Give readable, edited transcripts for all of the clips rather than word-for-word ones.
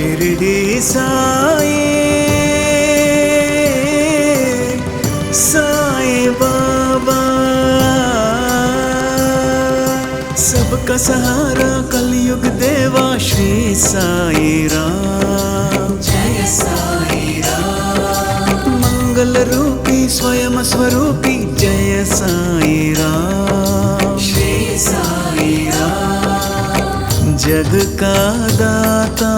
शिरडी साई साई बाबा, सबका सहारा कलयुग देवा श्री साई राम। जय साई राम। मंगल रूपी स्वयं स्वरूपी जय साई राम। श्री साई राम। जग का दाता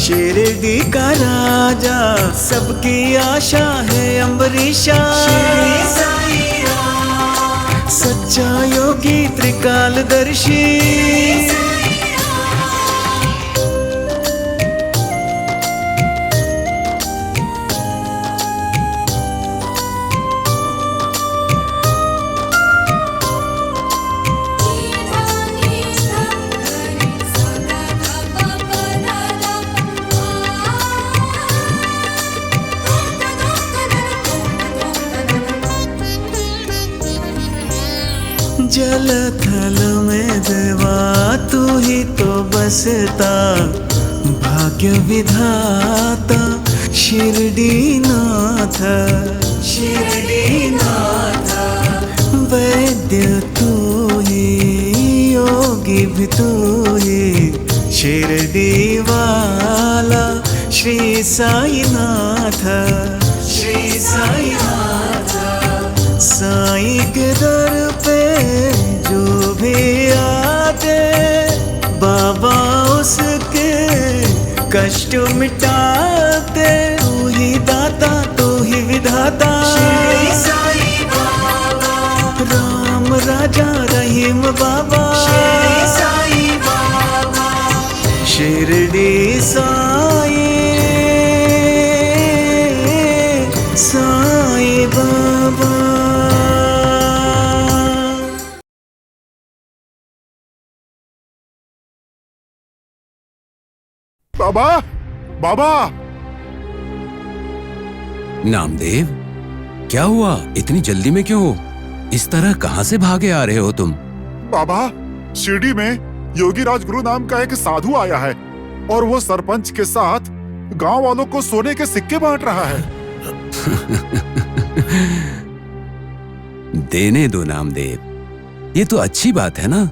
शिरडी का राजा, सबकी आशा है अम्बरीशा। श्री साई राम। सच्चा योगी त्रिकालदर्शी, जल थल में देवा तू ही तो बसता, भाग्य विधाता शिरडी नाथ। शिरडी नाथ। वैद्य तू ही, योगी भी तू ही, शिरडी वाला श्री साई नाथ। श्री साई नाथ। साई के दर पे जो भी आते, बाबा उसके कष्ट मिटाते। तू ही दाता तू ही विधाता, श्री साई बाबा। राम राजा रहीम बाबा। श्री साई बाबा। शिरडी साई साई बाबा। बाबा, बाबा। नामदेव, क्या हुआ? इतनी जल्दी में क्यों? इस तरह कहां से भागे आ रहे हो तुम? बाबा, शिरडी में योगी राजगुरु नाम का एक साधु आया है और वो सरपंच के साथ गांव वालों को सोने के सिक्के बांट रहा है। देने दो नामदेव, ये तो अच्छी बात है ना।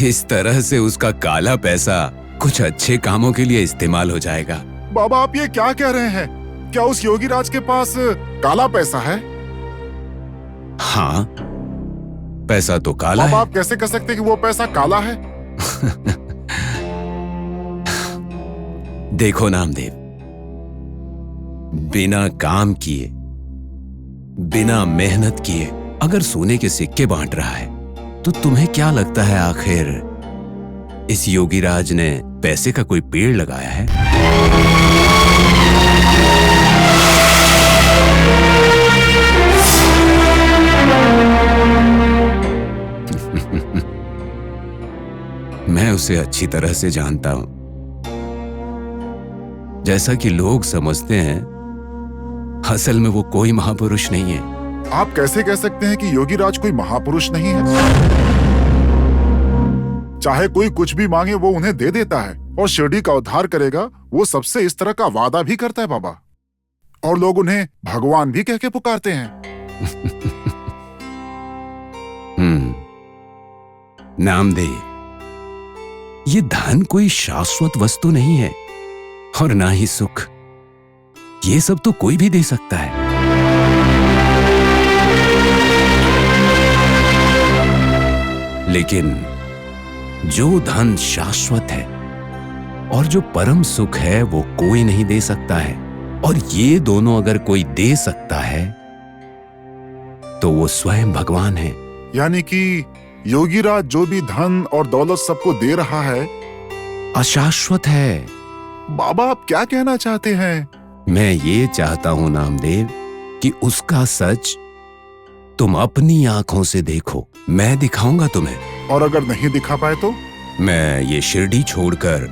इस तरह से उसका काला पैसा कुछ अच्छे कामों के लिए इस्तेमाल हो जाएगा। बाबा, आप ये क्या कह रहे हैं? क्या उस योगी राज के पास काला पैसा है? हाँ, पैसा तो काला बाबा, है। आप कैसे कह सकते हैं कि वो पैसा काला है? देखो नामदेव, बिना काम किए, बिना मेहनत किए अगर सोने के सिक्के बांट रहा है, तो तुम्हें क्या लगता है आखिर इस योगीराज ने पैसे का कोई पेड़ लगाया है? मैं उसे अच्छी तरह से जानता हूं। जैसा कि लोग समझते हैं, असल में वो कोई महापुरुष नहीं है। आप कैसे कह सकते हैं कि योगी राज कोई महापुरुष नहीं है? चाहे कोई कुछ भी मांगे वो उन्हें दे देता है और शिरडी का उद्धार करेगा, वो सबसे इस तरह का वादा भी करता है बाबा। और लोग उन्हें भगवान भी कह के पुकारते हैं। नामदेव, ये धन कोई शाश्वत वस्तु नहीं है और ना ही सुख। ये सब तो कोई भी दे सकता है। लेकिन जो धन शाश्वत है और जो परम सुख है, वो कोई नहीं दे सकता है। और ये दोनों अगर कोई दे सकता है तो वो स्वयं भगवान है। यानी कि योगीराज जो भी धन और दौलत सबको दे रहा है, अशाश्वत है। बाबा, आप क्या कहना चाहते हैं? मैं ये चाहता हूं नामदेव कि उसका सच तुम अपनी आंखों से देखो। मैं दिखाऊंगा तुम्हें। और अगर नहीं दिखा पाए तो? मैं ये शिरडी छोड़कर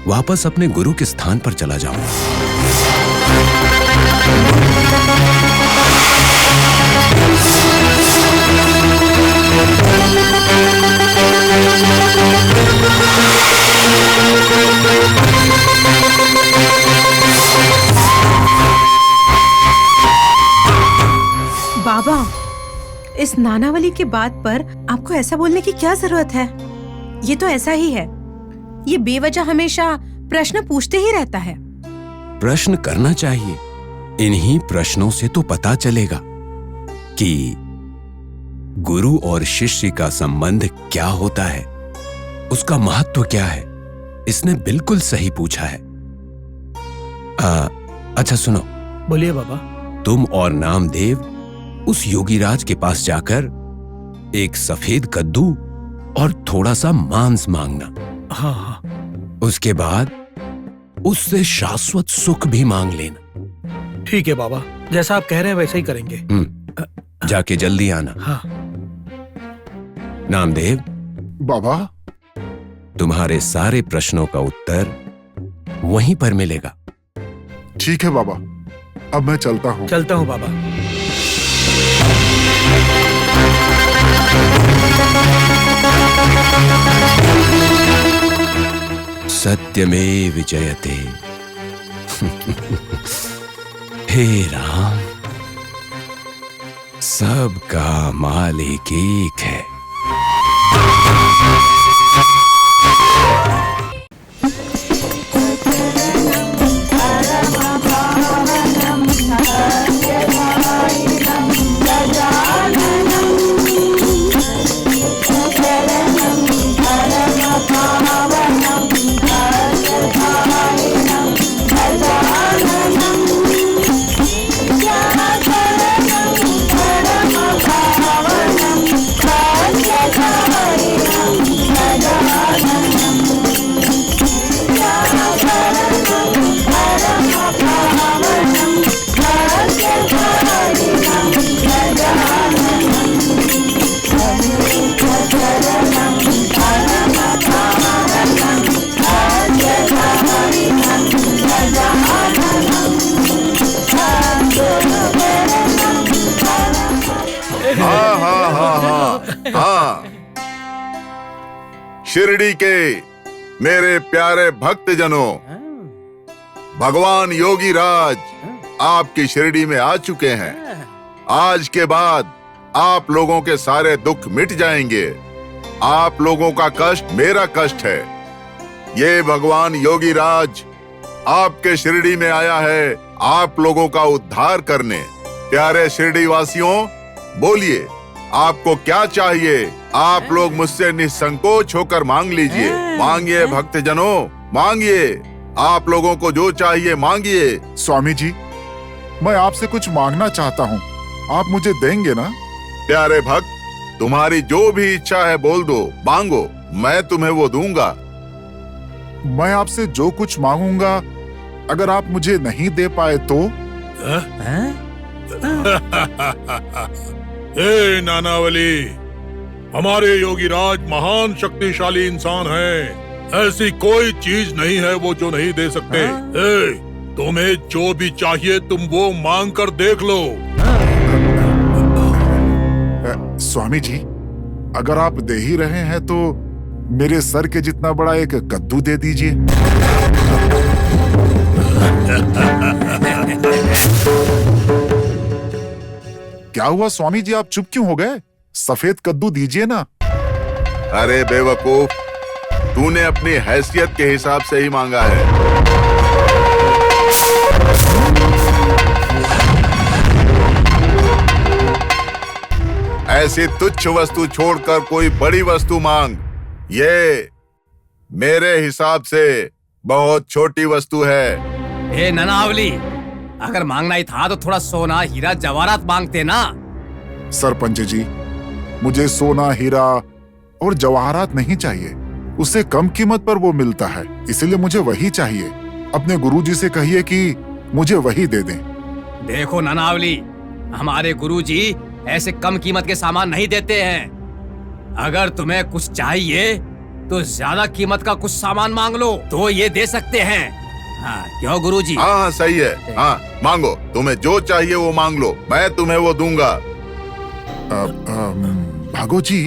वापस अपने गुरु के स्थान पर चला जाऊंगा। इस नानावली की बात पर आपको ऐसा बोलने की क्या जरूरत है? ये तो ऐसा ही है, ये बेवजह हमेशा प्रश्न पूछते ही रहता है। प्रश्न करना चाहिए, इन्हीं प्रश्नों से तो पता चलेगा कि गुरु और शिष्य का संबंध क्या होता है, उसका महत्व क्या है। इसने बिल्कुल सही पूछा है। अच्छा सुनो। बोलिए बाबा। तुम और नामदेव उस योगीराज के पास जाकर एक सफेद कद्दू और थोड़ा सा मांस मांगना। हाँ हाँ। उसके बाद उससे शाश्वत सुख भी मांग लेना। ठीक है बाबा, जैसा आप कह रहे हैं वैसे ही करेंगे। जाके जल्दी आना। हाँ। नामदेव। बाबा। तुम्हारे सारे प्रश्नों का उत्तर वहीं पर मिलेगा। ठीक है बाबा, अब मैं चलता हूँ। चलता हूँ बाबा। सत्यमेव जयते। हे राम, सबका मालिक एक है। शिरडी के मेरे प्यारे भक्तजनों, भगवान योगीराज आपकी शिरडी में आ चुके हैं। आज के बाद आप लोगों के सारे दुख मिट जाएंगे। आप लोगों का कष्ट मेरा कष्ट है। ये भगवान योगीराज आपके शिरडी में आया है आप लोगों का उद्धार करने। प्यारे शिरडी वासियों, बोलिए आपको क्या चाहिए? आप लोग मुझसे निसंकोच होकर मांग लीजिए। मांगिए भक्तजनों, मांगिए। आप लोगों को जो चाहिए मांगिए। स्वामी जी, मैं आपसे कुछ मांगना चाहता हूँ, आप मुझे देंगे ना? प्यारे भक्त, तुम्हारी जो भी इच्छा है बोल दो, मांगो, मैं तुम्हें वो दूंगा। मैं आपसे जो कुछ मांगूंगा, अगर आप मुझे नहीं दे पाए तो? हे नानावली, हमारे योगीराज महान शक्तिशाली इंसान हैं। ऐसी कोई चीज नहीं है वो जो नहीं दे सकते। तुम्हें जो भी चाहिए तुम वो मांग कर देख लो। स्वामी जी, अगर आप दे ही रहे हैं तो मेरे सर के जितना बड़ा एक कद्दू दे दीजिए। क्या हुआ स्वामी जी, आप चुप क्यों हो गए? सफेद कद्दू दीजिए ना। अरे बेवकूफ, तूने अपनी हैसियत के हिसाब से ही मांगा है। ऐसी तुच्छ वस्तु छोड़कर कोई बड़ी वस्तु मांग। ये मेरे हिसाब से बहुत छोटी वस्तु है। ए नानावली, अगर मांगना ही था तो थोड़ा सोना हीरा जवाहरात मांगते ना। सरपंच जी, मुझे सोना हीरा और जवाहरात नहीं चाहिए, उससे कम कीमत पर वो मिलता है, इसलिए मुझे वही चाहिए। अपने गुरुजी से कहिए कि मुझे वही दे दें। देखो नानावली, हमारे गुरुजी ऐसे कम कीमत के सामान नहीं देते हैं। अगर तुम्हें कुछ चाहिए तो ज्यादा कीमत का कुछ सामान मांग लो तो ये दे सकते हैं। हाँ, क्यों गुरुजी? हाँ सही है। हाँ मांगो, तुम्हें जो चाहिए वो मांग लो, मैं तुम्हें वो दूंगा। भागो जी,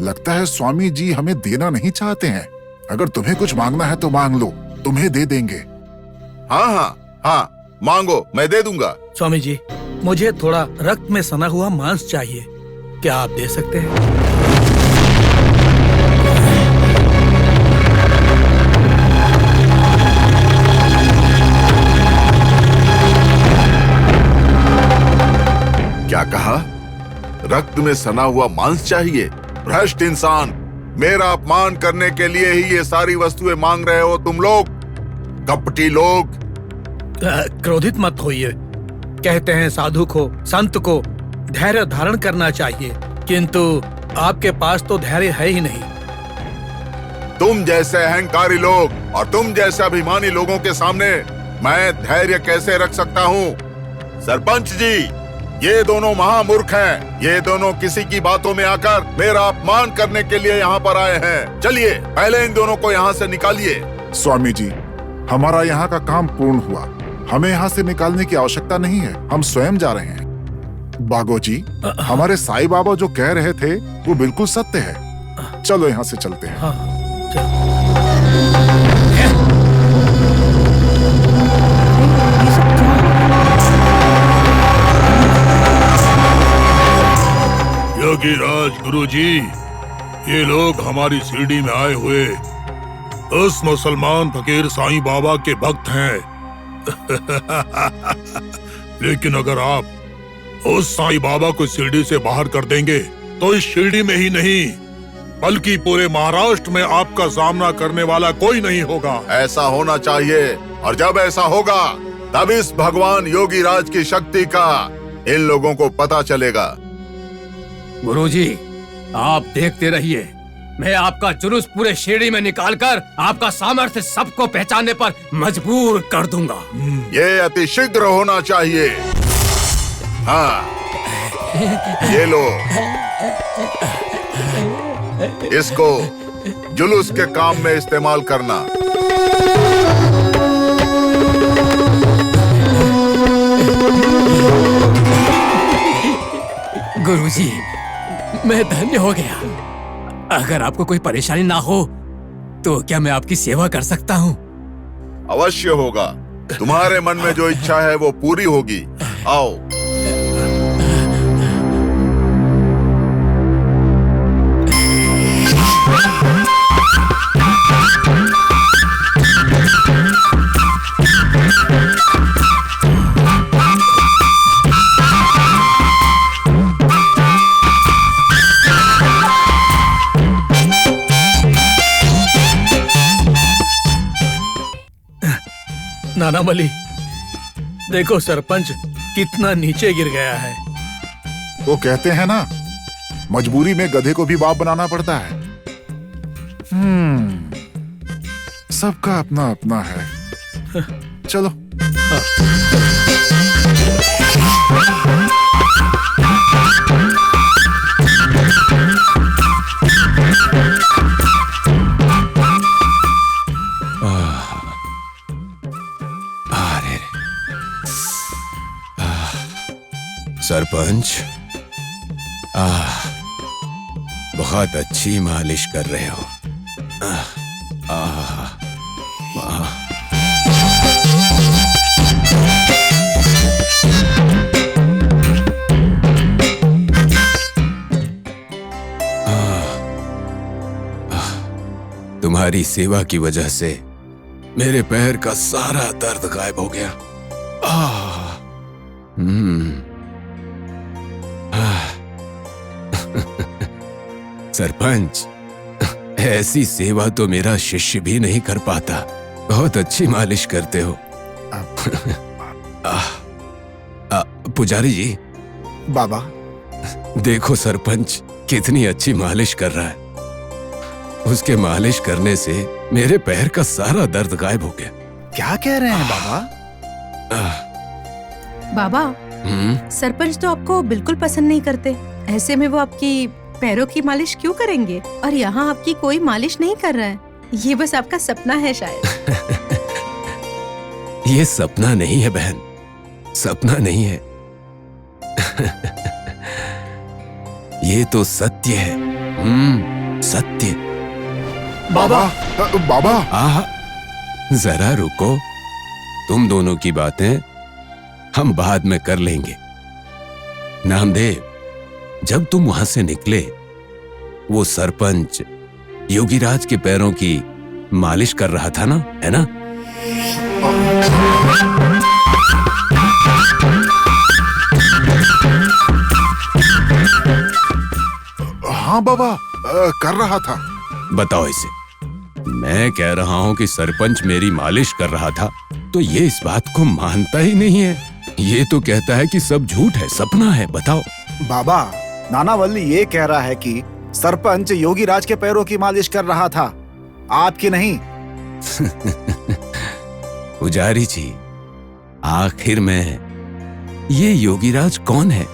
लगता है स्वामी जी हमें देना नहीं चाहते हैं। अगर तुम्हें कुछ मांगना है तो मांग लो, तुम्हें दे देंगे। हाँ हाँ हाँ, मांगो, मैं दे दूंगा। स्वामी जी, मुझे थोड़ा रक्त में सना हुआ मांस चाहिए। क्या आप दे सकते हैं? क्या कहा? रक्त में सना हुआ मांस चाहिए? भ्रष्ट इंसान, मेरा अपमान करने के लिए ही ये सारी वस्तुएं मांग रहे हो तुम लोग, कपटी लोग। क्रोधित मत होइए। कहते हैं साधु को, संत को धैर्य धारण करना चाहिए, किंतु आपके पास तो धैर्य है ही नहीं। तुम जैसे अहंकारी लोग और तुम जैसे अभिमानी लोगों के सामने मैं धैर्य कैसे रख सकता हूँ? सरपंच जी, ये दोनों महामूर्ख हैं। ये दोनों किसी की बातों में आकर मेरा अपमान करने के लिए यहाँ पर आए हैं। चलिए पहले इन दोनों को यहाँ से निकालिए। स्वामी जी, हमारा यहाँ का काम पूर्ण हुआ, हमें यहाँ से निकालने की आवश्यकता नहीं है, हम स्वयं जा रहे हैं। बागो जी, हमारे साईं बाबा जो कह रहे थे वो बिल्कुल सत्य है। चलो यहाँ से चलते हैं। हाँ, योगी राज गुरुजी, ये लोग हमारी शिरडी में आए हुए उस मुसलमान फकीर साईं बाबा के भक्त हैं। लेकिन अगर आप उस साईं बाबा को शिरडी से बाहर कर देंगे तो इस शिरडी में ही नहीं बल्कि पूरे महाराष्ट्र में आपका सामना करने वाला कोई नहीं होगा। ऐसा होना चाहिए, और जब ऐसा होगा तब इस भगवान योगी राज की शक्ति का इन लोगों को पता चलेगा। गुरुजी, आप देखते रहिए, मैं आपका जुलूस पूरे शिरडी में निकालकर आपका सामर्थ्य सबको पहचानने पर मजबूर कर दूंगा। ये अति शीघ्र होना चाहिए। हाँ, ये लो, इसको जुलूस के काम में इस्तेमाल करना। गुरुजी, मैं धन्य हो गया। अगर आपको कोई परेशानी ना हो तो क्या मैं आपकी सेवा कर सकता हूँ? अवश्य होगा। तुम्हारे मन में जो इच्छा है वो पूरी होगी। आओ। नाना मली, देखो सरपंच कितना नीचे गिर गया है। वो कहते हैं ना, मजबूरी में गधे को भी बाप बनाना पड़ता है। सबका अपना अपना है। चलो। सरपंच, बहुत अच्छी मालिश कर रहे हो। तुम्हारी सेवा की वजह से मेरे पैर का सारा दर्द गायब हो गया। सरपंच, ऐसी सेवा तो मेरा शिष्य भी नहीं कर पाता। बहुत अच्छी मालिश करते हो। पुजारी जी। बाबा। देखो सरपंच कितनी अच्छी मालिश कर रहा है। उसके मालिश करने से मेरे पैर का सारा दर्द गायब हो गया। क्या कह रहे हैं बाबा? बाबा, सरपंच तो आपको बिल्कुल पसंद नहीं करते। ऐसे में वो आपकी पैरों की मालिश क्यों करेंगे? और यहाँ आपकी कोई मालिश नहीं कर रहा है। ये बस आपका सपना है शायद। ये सपना नहीं है बहन, सपना नहीं है। ये तो सत्य है। सत्य। बाबा। बाबा। जरा रुको, तुम दोनों की बातें हम बाद में कर लेंगे। नामदेव, जब तुम वहां से निकले, वो सरपंच योगीराज के पैरों की मालिश कर रहा था ना, है ना? हाँ बाबा, कर रहा था। बताओ इसे। मैं कह रहा हूं कि सरपंच मेरी मालिश कर रहा था, तो ये इस बात को मानता ही नहीं है। ये तो कहता है कि सब झूठ है, सपना है। बताओ। बाबा, नानावल्ली ये कह रहा है कि सरपंच योगीराज के पैरों की मालिश कर रहा था, आपकी नहीं। पुजारी जी, आखिर में ये योगीराज कौन है?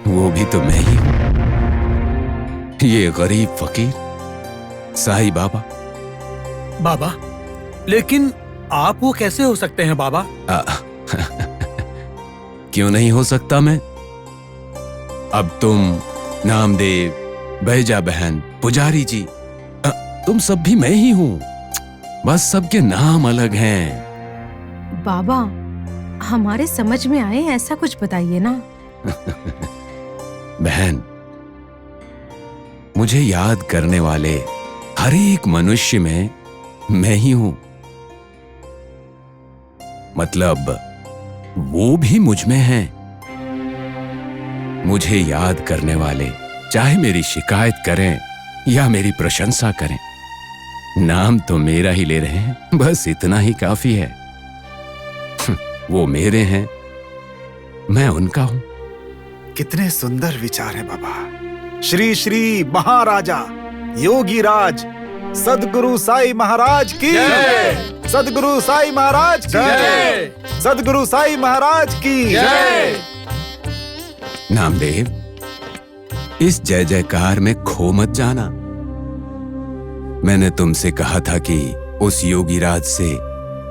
वो भी तो मैं ही हूं, ये गरीब फकीर साईं बाबा। बाबा, लेकिन आप वो कैसे हो सकते हैं बाबा? क्यों नहीं हो सकता मैं? अब तुम, नामदेव, बैजा बहन, पुजारी जी, तुम सब भी मैं ही हूं, बस सबके नाम अलग हैं। बाबा, हमारे समझ में आए ऐसा कुछ बताइए ना। बहन, मुझे याद करने वाले हर एक मनुष्य में मैं ही हूं। मतलब वो भी मुझ में हैं। मुझे याद करने वाले चाहे मेरी शिकायत करें या मेरी प्रशंसा करें, नाम तो मेरा ही ले रहे हैं, बस इतना ही काफी है। वो मेरे हैं, मैं उनका हूं। कितने सुंदर विचार है बाबा। श्री श्री महाराजा योगीराज सदगुरु साईं महाराज की जय। सदगुरु साईं महाराज की जय। सदगुरु साईं महाराज की जय। नामदेव, इस जय जयकार में खो मत जाना। मैंने तुमसे कहा था कि उस योगीराज से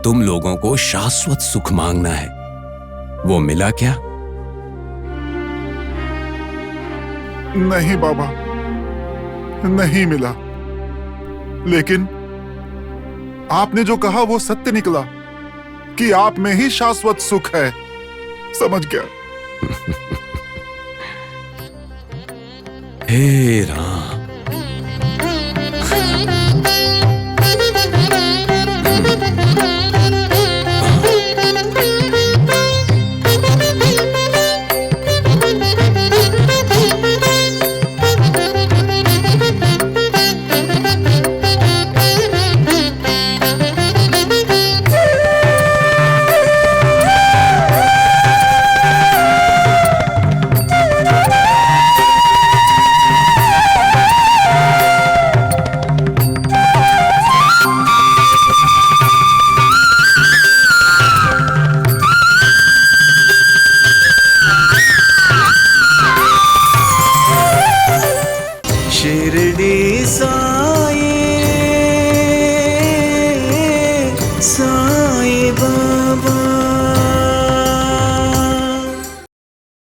तुम लोगों को शाश्वत सुख मांगना है, वो मिला क्या? नहीं बाबा, नहीं मिला। लेकिन आपने जो कहा वो सत्य निकला कि आप में ही शाश्वत सुख है। समझ गया। हे राम,